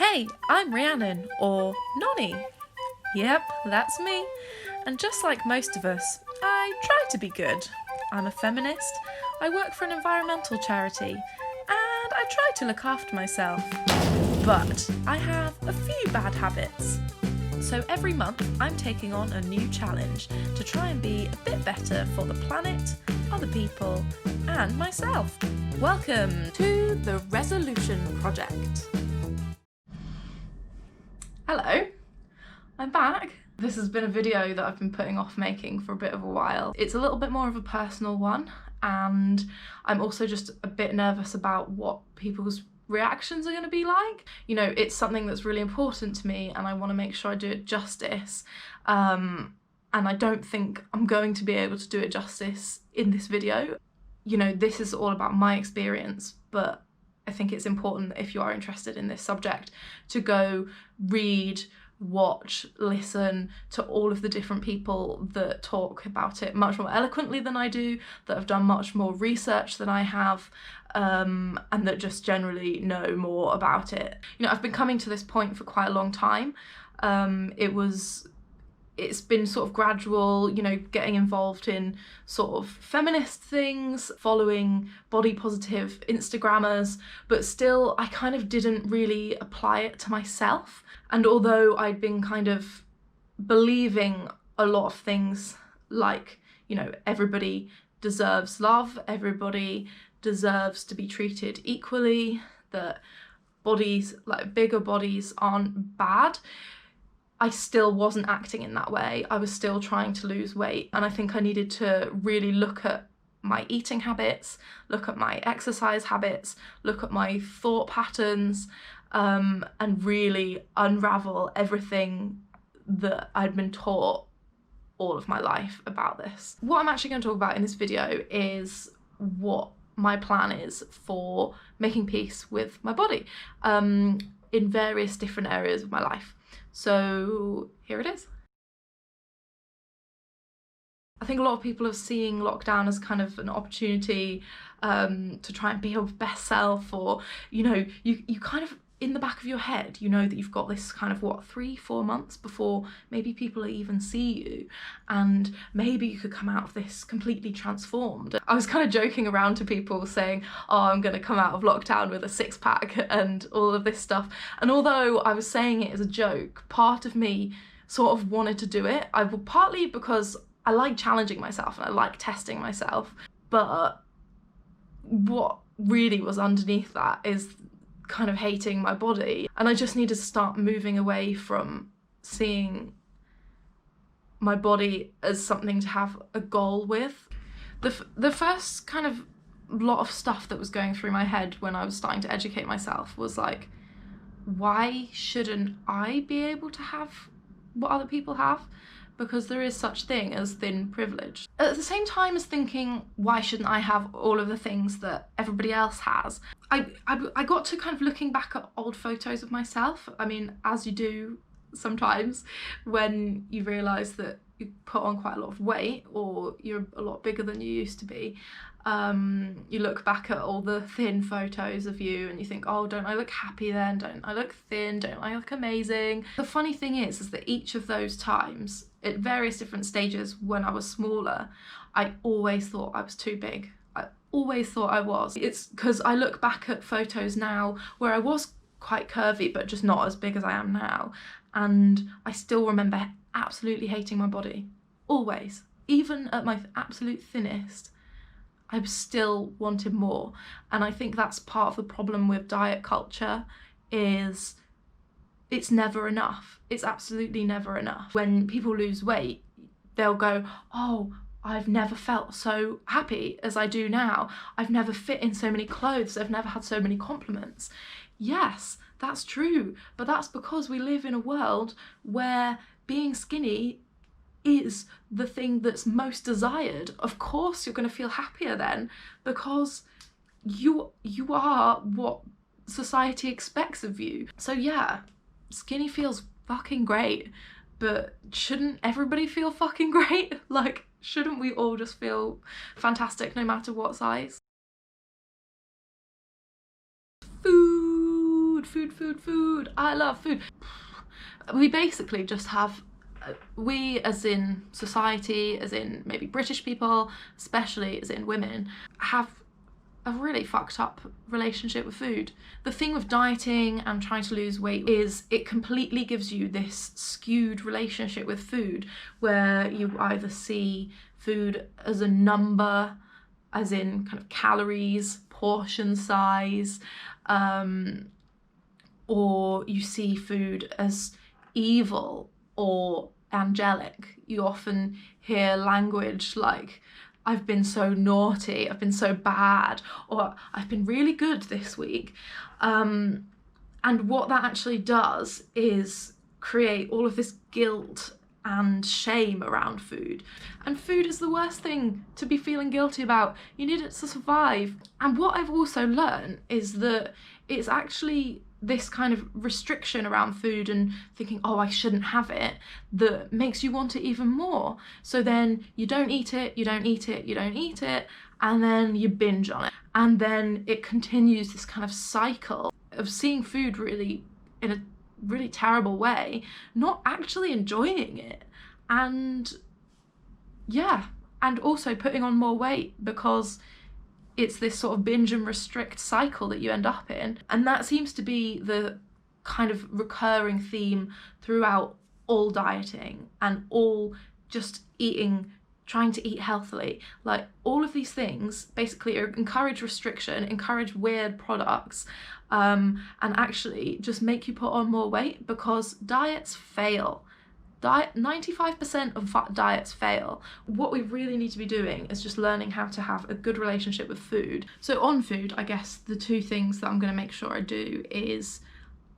Hey, I'm Rhiannon, or Nonny. Yep, that's me. And just like most of us, I try to be good. I'm a feminist, I work for an environmental charity, and I try to look after myself. But I have a few bad habits. So every month I'm taking on a new challenge to try and be a bit better for the planet, other people, and myself. Welcome to the Resolution Project. Hello, I'm back. This has been a video that I've been putting off making for a bit of a while. It's a little bit more of a personal one, and I'm also just a bit nervous about what people's reactions are going to be like. You know, it's something that's really important to me and I want to make sure I do it justice. And I don't think I'm going to be able to do it justice in this video. You know, this is all about my experience, but I think it's important that if you are interested in this subject to go read, watch, listen to all of the different people that talk about it much more eloquently than I do, that have done much more research than I have, and that just generally know more about it. You know, I've been coming to this point for quite a long time. It's been sort of gradual, you know, getting involved in sort of feminist things, following body positive Instagrammers, but still I kind of didn't really apply it to myself. And although I'd been kind of believing a lot of things like, you know, everybody deserves love, everybody deserves to be treated equally, that bodies, like bigger bodies, aren't bad, I still wasn't acting in that way. I was still trying to lose weight, and I think I needed to really look at my eating habits, look at my exercise habits, look at my thought patterns, and really unravel everything that I'd been taught all of my life about this. What I'm actually going to talk about in this video is what my plan is for making peace with my body in various different areas of my life. So here it is. I think a lot of people are seeing lockdown as kind of an opportunity to try and be your best self, or, you know, you kind of, in the back of your head, you know that you've got this kind of, what, 3-4 months before maybe people even see you, and maybe you could come out of this completely transformed. I was kind of joking around to people saying, oh, I'm going to come out of lockdown with a six-pack and all of this stuff, and although I was saying it as a joke, part of me sort of wanted to do it. Partly because I like challenging myself and I like testing myself, but what really was underneath that is kind of hating my body, and I just needed to start moving away from seeing my body as something to have a goal with. The first kind of lot of stuff that was going through my head when I was starting to educate myself was like, why shouldn't I be able to have what other people have? Because there is such thing as thin privilege. At the same time as thinking, why shouldn't I have all of the things that everybody else has? I got to kind of looking back at old photos of myself. I mean, as you do sometimes when you realise that you put on quite a lot of weight, or you're a lot bigger than you used to be. You look back at all the thin photos of you and you think, oh, don't I look happy then? Don't I look thin? Don't I look amazing? The funny thing is that each of those times, at various different stages when I was smaller, I always thought I was too big. I always thought I was. It's because I look back at photos now where I was quite curvy, but just not as big as I am now. And I still remember absolutely hating my body. Always. Even at my absolute thinnest, I still wanted more. And I think that's part of the problem with diet culture, is it's never enough. It's absolutely never enough. When people lose weight, they'll go, oh, I've never felt so happy as I do now. I've never fit in so many clothes. I've never had so many compliments. Yes, that's true, but that's because we live in a world where being skinny is the thing that's most desired. Of course you're going to feel happier then, because you are what society expects of you. So yeah, skinny feels fucking great, but shouldn't everybody feel fucking great? Like, shouldn't we all just feel fantastic no matter what size? food, I love food. We basically just have, we as in society, as in maybe British people, especially as in women, have a really fucked up relationship with food. The thing with dieting and trying to lose weight is it completely gives you this skewed relationship with food, where you either see food as a number, as in kind of calories, portion size, or you see food as evil or angelic. You often hear language like, I've been so naughty, I've been so bad, or I've been really good this week. And what that actually does is create all of this guilt and shame around food. And food is the worst thing to be feeling guilty about. You need it to survive. And what I've also learned is that it's actually this kind of restriction around food and thinking, oh, I shouldn't have it, that makes you want it even more. So then you don't eat it, you don't eat it, you don't eat it, and then you binge on it. And then it continues this kind of cycle of seeing food really in a really terrible way, not actually enjoying it. And yeah, and also putting on more weight because it's this sort of binge and restrict cycle that you end up in. And that seems to be the kind of recurring theme throughout all dieting and all just eating, trying to eat healthily. Like, all of these things basically encourage restriction, encourage weird products, and actually just make you put on more weight, because diets fail. 95% of diets fail. What we really need to be doing is just learning how to have a good relationship with food. So on food, I guess the two things that I'm going to make sure I do is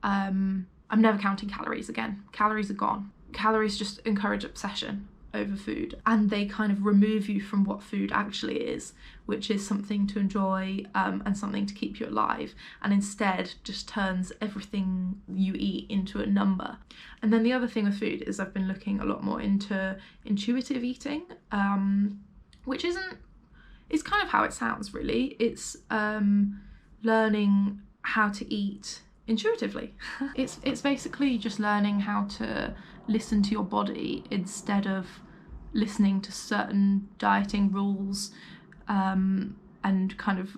I'm never counting calories again. Calories are gone. Calories just encourage obsession over food, and they kind of remove you from what food actually is, which is something to enjoy and something to keep you alive, and instead just turns everything you eat into a number. And then the other thing with food is I've been looking a lot more into intuitive eating, which it's kind of how it sounds really. It's learning how to eat intuitively. It's basically just learning how to listen to your body instead of listening to certain dieting rules, and kind of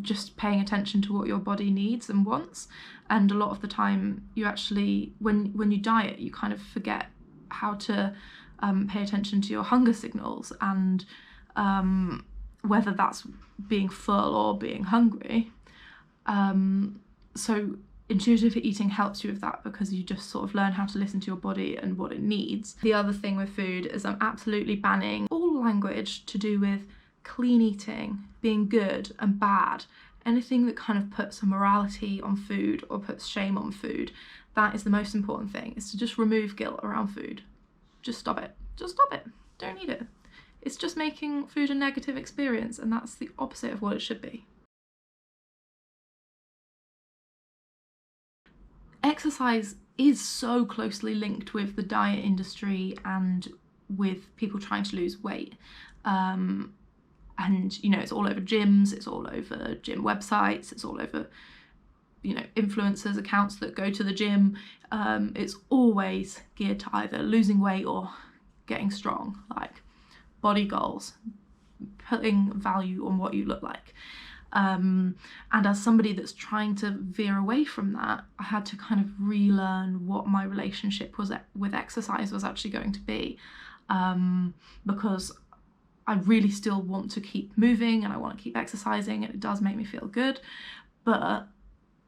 just paying attention to what your body needs and wants. And a lot of the time you actually, when you diet, you kind of forget how to pay attention to your hunger signals, and whether that's being full or being hungry. So intuitive eating helps you with that, because you just sort of learn how to listen to your body and what it needs. The other thing with food is I'm absolutely banning all language to do with clean eating, being good and bad. Anything that kind of puts a morality on food or puts shame on food, that is the most important thing, is to just remove guilt around food. Just stop it. Just stop it. Don't need it. It's just making food a negative experience, and that's the opposite of what it should be. Exercise is so closely linked with the diet industry and with people trying to lose weight. And, you know, it's all over gyms, it's all over gym websites, it's all over, you know, influencers' accounts that go to the gym. It's always geared to either losing weight or getting strong, like body goals, putting value on what you look like. And as somebody that's trying to veer away from that, I had to kind of relearn what my relationship with exercise was actually going to be, because I really still want to keep moving and I want to keep exercising, and it does make me feel good, but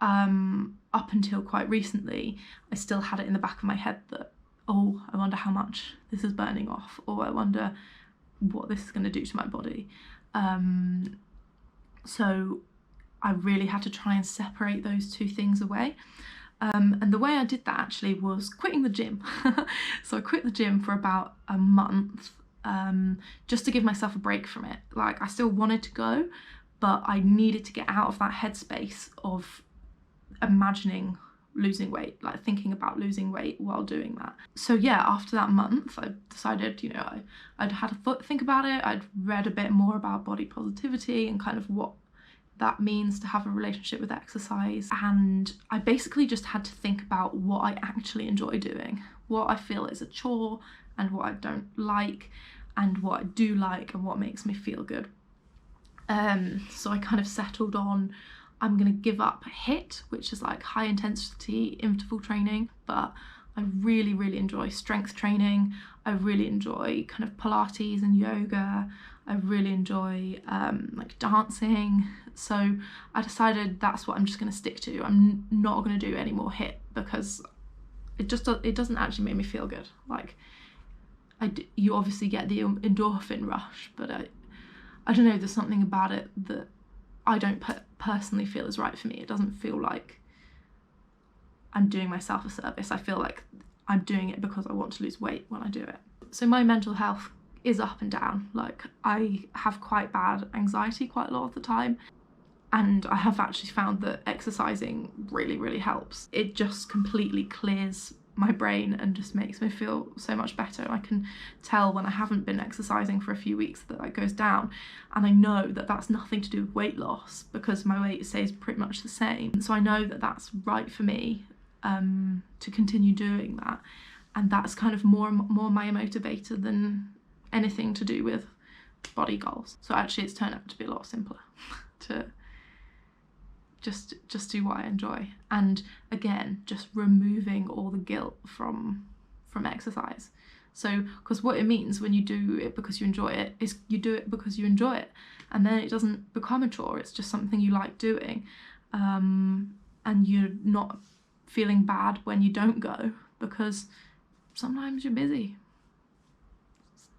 up until quite recently I still had it in the back of my head that, oh, I wonder how much this is burning off, or I wonder what this is going to do to my body. So I really had to try and separate those two things away. And the way I did that actually was quitting the gym. So I quit the gym for about a month, just to give myself a break from it. Like, I still wanted to go, but I needed to get out of that headspace of imagining losing weight, like thinking about losing weight while doing that. So yeah, after that month, I decided, you know, I'd had a think about it. I'd read a bit more about body positivity and kind of what that means to have a relationship with exercise, and I basically just had to think about what I actually enjoy doing, what I feel is a chore and what I don't like, and what I do like and what makes me feel good. So I kind of settled on, I'm gonna give up HIIT, which is like high intensity interval training, but I really, really enjoy strength training. I really enjoy kind of Pilates and yoga. I really enjoy like dancing. So I decided that's what I'm just gonna stick to. I'm not gonna do any more HIIT because it doesn't actually make me feel good. Like you obviously get the endorphin rush, but I don't know, there's something about it that I don't personally feel is right for me. It doesn't feel like I'm doing myself a service. I feel like I'm doing it because I want to lose weight when I do it. So my mental health is up and down. Like I have quite bad anxiety quite a lot of the time, and I have actually found that exercising really, really helps. It just completely clears my brain and just makes me feel so much better. And I can tell when I haven't been exercising for a few weeks that goes down, and I know that that's nothing to do with weight loss because my weight stays pretty much the same. So I know that that's right for me to continue doing that, and that's kind of more my motivator than anything to do with body goals. So actually it's turned out to be a lot simpler to just do what I enjoy, and again just removing all the guilt from exercise. So because what it means when you do it because you enjoy it is you do it because you enjoy it, and then it doesn't become a chore, it's just something you like doing, and you're not feeling bad when you don't go because sometimes you're busy,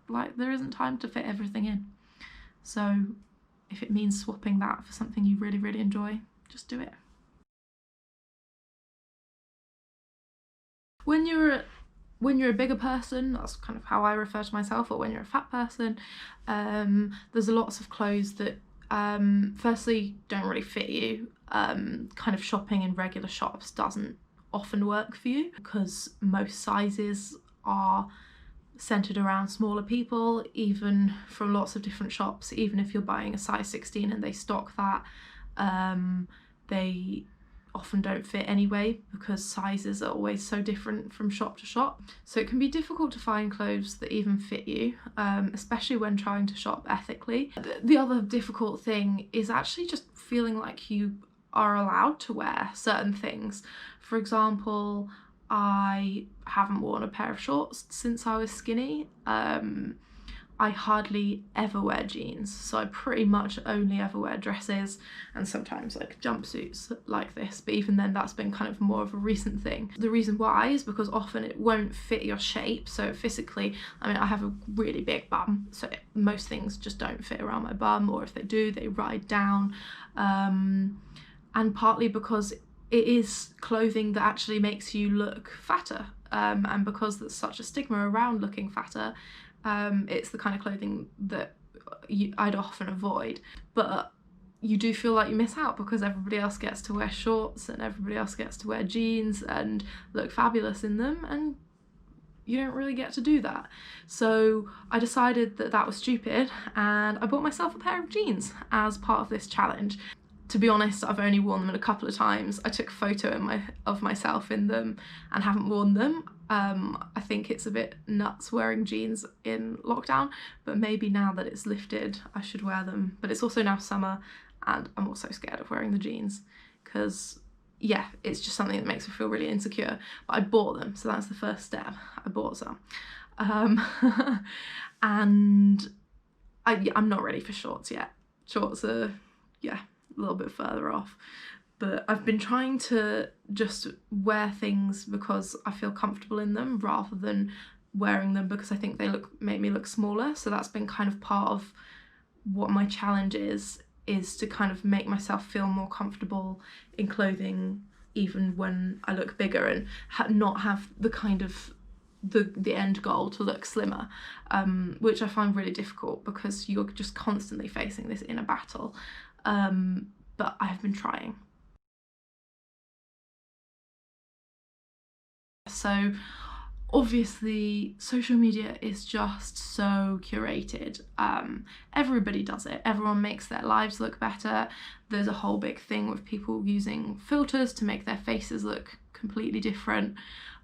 like there isn't time to fit everything in. So if it means swapping that for something you really, really enjoy, just do it. When you're a bigger person, that's kind of how I refer to myself, or when you're a fat person, there's lots of clothes that firstly don't really fit you. Kind of shopping in regular shops doesn't often work for you because most sizes are centered around smaller people, even from lots of different shops. Even if you're buying a size 16 and they stock that, they often don't fit anyway because sizes are always so different from shop to shop. So it can be difficult to find clothes that even fit you, especially when trying to shop ethically. The other difficult thing is actually just feeling like you are allowed to wear certain things. For example, I haven't worn a pair of shorts since I was skinny. I hardly ever wear jeans, so I pretty much only ever wear dresses and sometimes like jumpsuits like this, but even then that's been kind of more of a recent thing. The reason why is because often it won't fit your shape. So physically, I mean, I have a really big bum, so most things just don't fit around my bum, or if they do, they ride down, and partly because it is clothing that actually makes you look fatter, and because there's such a stigma around looking fatter, it's the kind of clothing that I'd often avoid. But you do feel like you miss out because everybody else gets to wear shorts and everybody else gets to wear jeans and look fabulous in them, and you don't really get to do that. So I decided that that was stupid, and I bought myself a pair of jeans as part of this challenge. To be honest, I've only worn them a couple of times. I took a photo of myself in them and haven't worn them. I think it's a bit nuts wearing jeans in lockdown, but maybe now that it's lifted, I should wear them. But it's also now summer, and I'm also scared of wearing the jeans because, yeah, it's just something that makes me feel really insecure. But I bought them, so that's the first step. I bought some. And I'm not ready for shorts yet. Shorts are, yeah, a little bit further off, but I've been trying to just wear things because I feel comfortable in them rather than wearing them because I think they make me look smaller. So that's been kind of part of what my challenge is to kind of make myself feel more comfortable in clothing even when I look bigger, and not have the kind of the end goal to look slimmer, which I find really difficult because you're just constantly facing this inner battle. But I have been trying. So obviously social media is just so curated. Everybody does it. Everyone makes their lives look better. There's a whole big thing with people using filters to make their faces look completely different.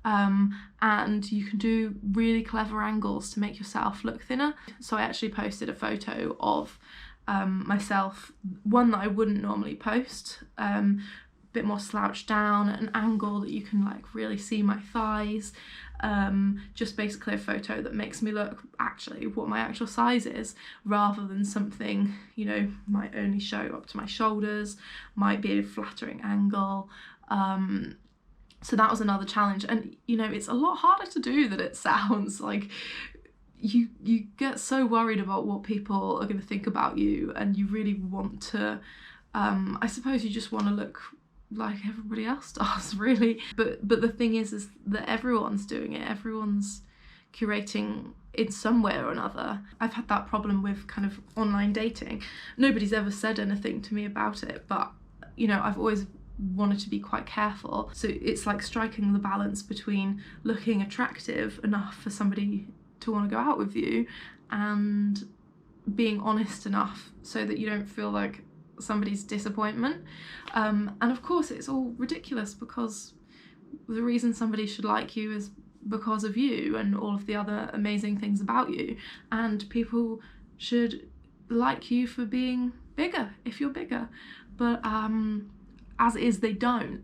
And you can do really clever angles to make yourself look thinner. So I actually posted a photo of myself, one that I wouldn't normally post, bit more slouched down at an angle that you can like really see my thighs. Just basically a photo that makes me look actually what my actual size is, rather than something, you know, might only show up to my shoulders, might be a flattering angle. So that was another challenge, and you know, it's a lot harder to do than it sounds. Like you get so worried about what people are going to think about you, and you really want to I suppose you just want to look like everybody else does, really. But the thing is that everyone's doing it. Everyone's curating in some way or another. I've had that problem with kind of online dating. Nobody's ever said anything to me about it, but you know, I've always wanted to be quite careful. So it's like striking the balance between looking attractive enough for somebody to want to go out with you and being honest enough so that you don't feel like somebody's disappointment. And of course it's all ridiculous, because the reason somebody should like you is because of you and all of the other amazing things about you, and people should like you for being bigger if you're bigger, but as is they don't.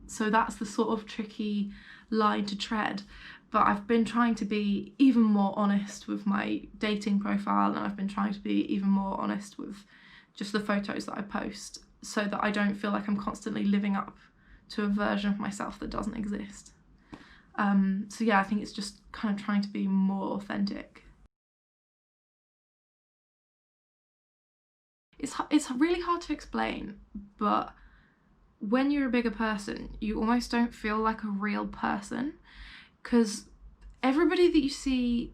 So that's the sort of tricky line to tread. But I've been trying to be even more honest with my dating profile, and I've been trying to be even more honest with just the photos that I post, so that I don't feel like I'm constantly living up to a version of myself that doesn't exist. So yeah, I think it's just kind of trying to be more authentic. It's really hard to explain, but when you're a bigger person, you almost don't feel like a real person, because everybody that you see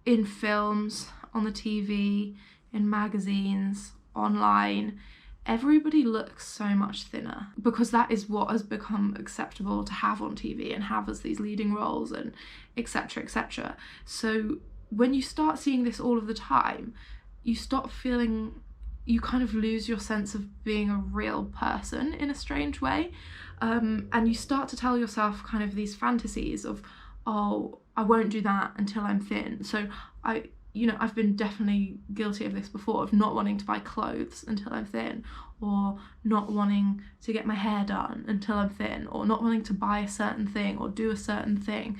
in films, on the TV, in magazines, online, everybody looks so much thinner, because that is what has become acceptable to have on TV and have as these leading roles, and etc, etc. So when you start seeing this all of the time, you stop feeling, you kind of lose your sense of being a real person in a strange way, and you start to tell yourself kind of these fantasies of, oh, I won't do that until I'm thin. So I've been definitely guilty of this before, of not wanting to buy clothes until I'm thin, or not wanting to get my hair done until I'm thin, or not wanting to buy a certain thing or do a certain thing,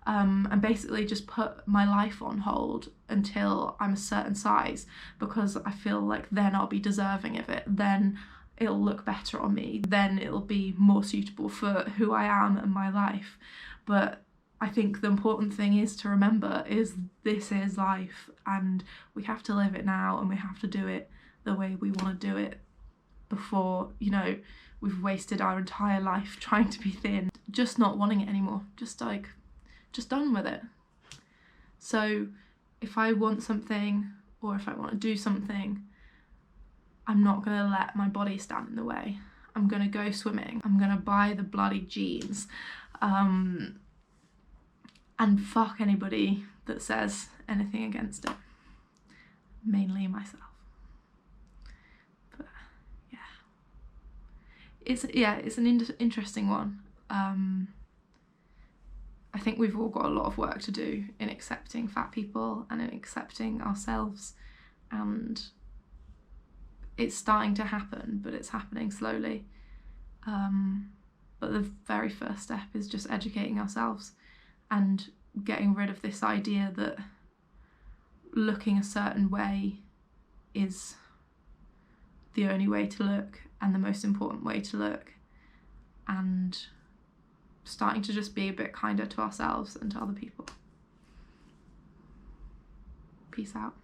and basically just put my life on hold until I'm a certain size, because I feel like then I'll be deserving of it, then it'll look better on me, then it'll be more suitable for who I am and my life. But I think the important thing is to remember is this is life, and we have to live it now, and we have to do it the way we want to do it before, you know, we've wasted our entire life trying to be thin, just not wanting it anymore, just done with it. So if I want something, or if I want to do something, I'm not going to let my body stand in the way. I'm going to go swimming. I'm going to buy the bloody jeans. And fuck anybody that says anything against it. Mainly myself. But yeah. It's an interesting one. I think we've all got a lot of work to do in accepting fat people and in accepting ourselves, and it's starting to happen, but it's happening slowly. But the very first step is just educating ourselves and getting rid of this idea that looking a certain way is the only way to look and the most important way to look, and starting to just be a bit kinder to ourselves and to other people. Peace out.